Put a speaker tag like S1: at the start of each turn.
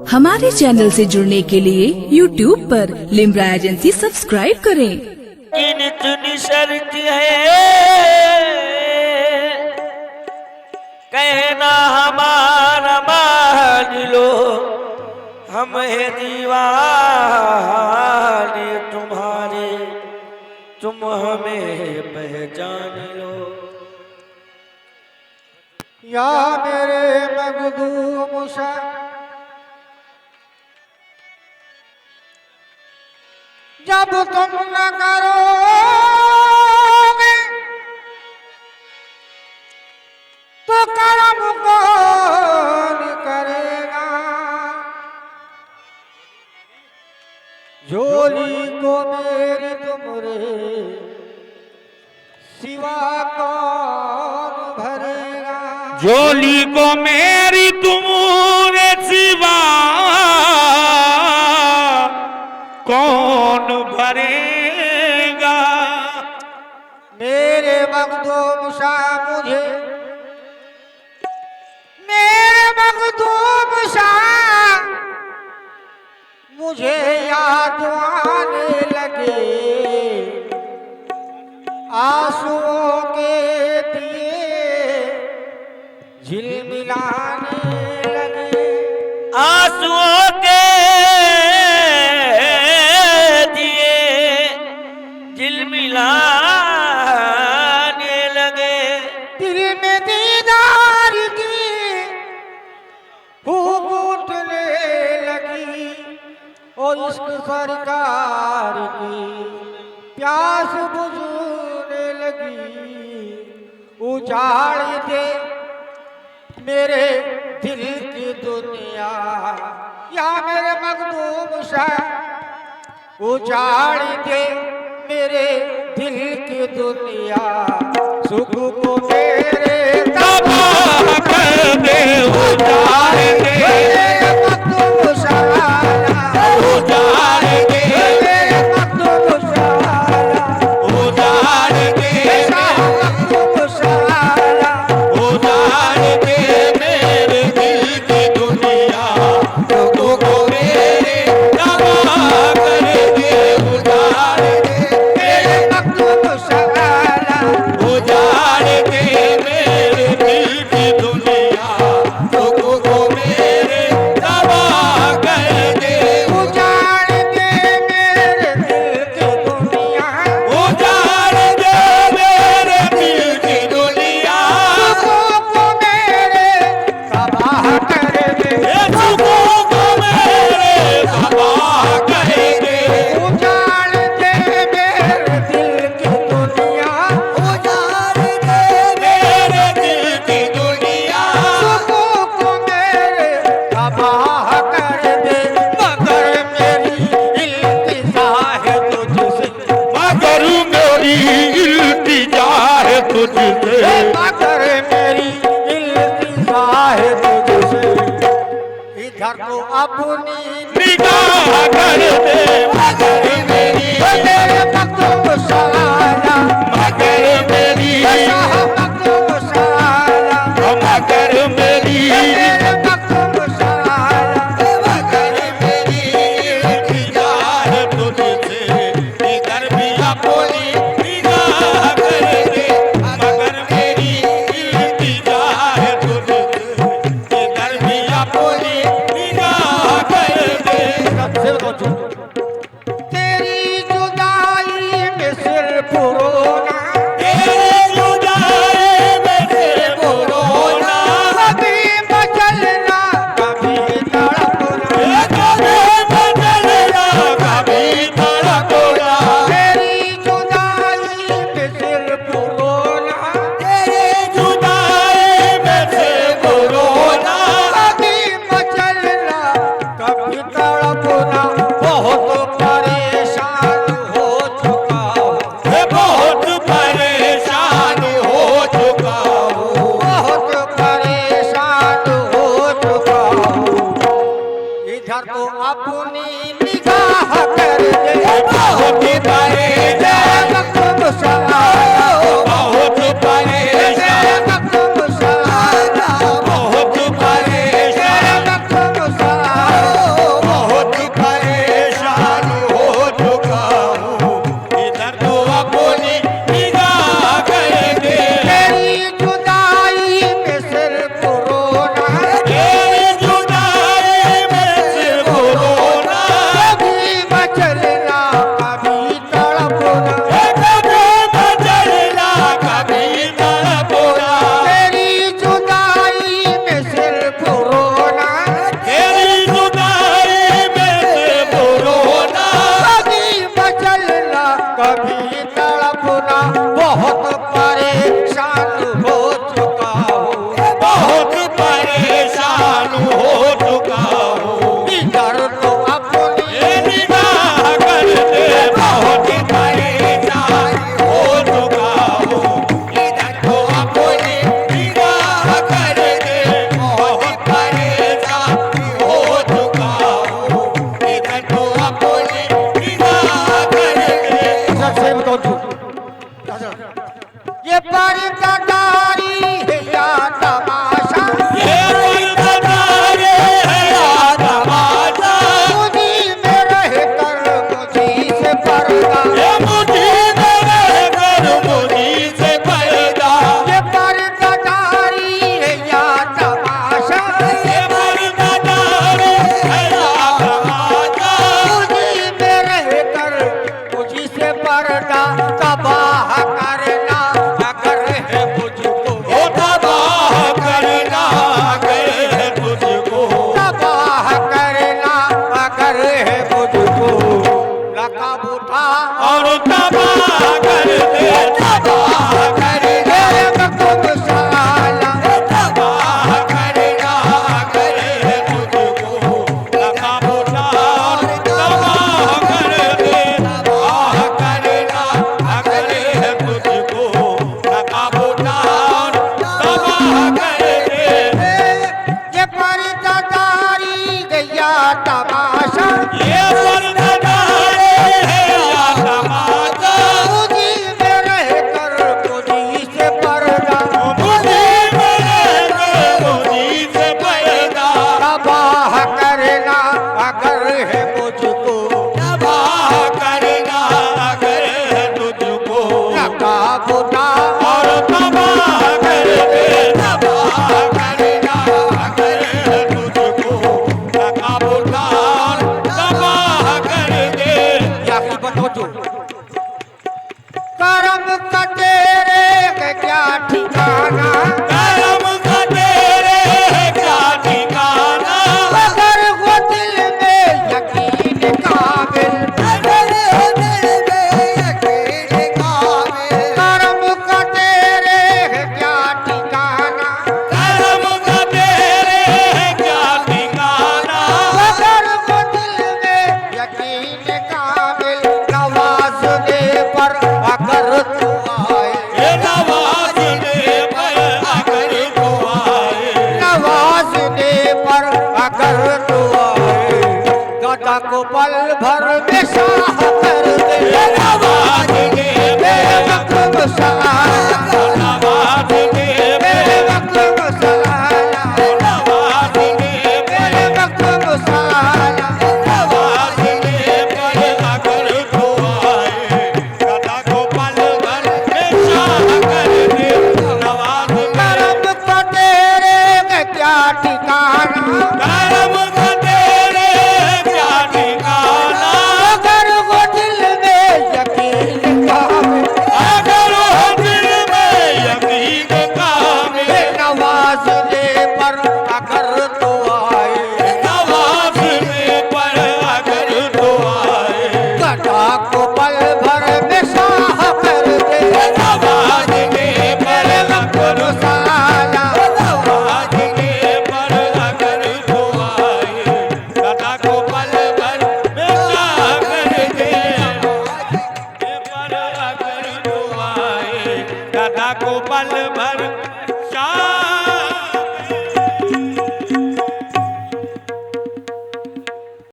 S1: हमारे चैनल से जुड़ने के लिए YouTube पर लिम्रा एजेंसी सब्सक्राइब करें।
S2: इतनी शर्त है कहना हमारा मान लो, हम है दीवाने तुम्हारे, तुम हमें पहचान लो।
S3: या मेरे मखदूम शाह जब तुम न करोगे तो करम कौन करेगा। झोली को मेरी तुमरे सिवा कौन भरेगा।
S2: झोली को मेरी तुमरे सिवा कौन भरेगा।
S3: मेरे मखदूम शाह मुझे, मेरे मखदूम शाह मुझे याद आने लगे। आंसुओं के दिए झिलमिलाने लगे।
S2: आंसुओं के झिलमिलाने लगे।
S3: दिल में दीदार की भूख उठने लगी और इश्क सरकार की प्यास बुझने लगी। उजाड़ दे मेरे दिल की दुनिया या मेरे मखदूम शाह, उजाड़ दे मेरे दिल की दुनिया। सुख को मेरे तबाह कर दे, उजाड़ दे मेरे मखदूम शाह, उजाड़ दे मेरे मखदूम शाह, उजाड़ दे मखदूम शाह, उजाड़ दे मेरे दिल की दुनिया। सुख को मेरे तबाह कर दे, उजाड़ दे मखदूम शाह, उजाड़ दे मेरे दिल की दुनिया। सुख को मेरे तबाह कर दे, उजाड़ दे मेरे दिल की दुनिया, उजाड़ दे मेरे दिल की दुनिया। सुख को मेरे तबाह कर दे, सुख को मेरे तबाह कर दे, उजाड़ दे मेरे दिल की दुनिया, उजाड़ दे मेरे दिल की दुनिया। सुख को मेरे तबाह कर दे, मगर मेरी इल्तिजा है तुझसे,
S2: मगर मेरी इल्तिजा है तुझसे,
S3: मगर मेरी इल्तिजा है तुझसे। इधर तो अपनी
S2: निगाह कर दे,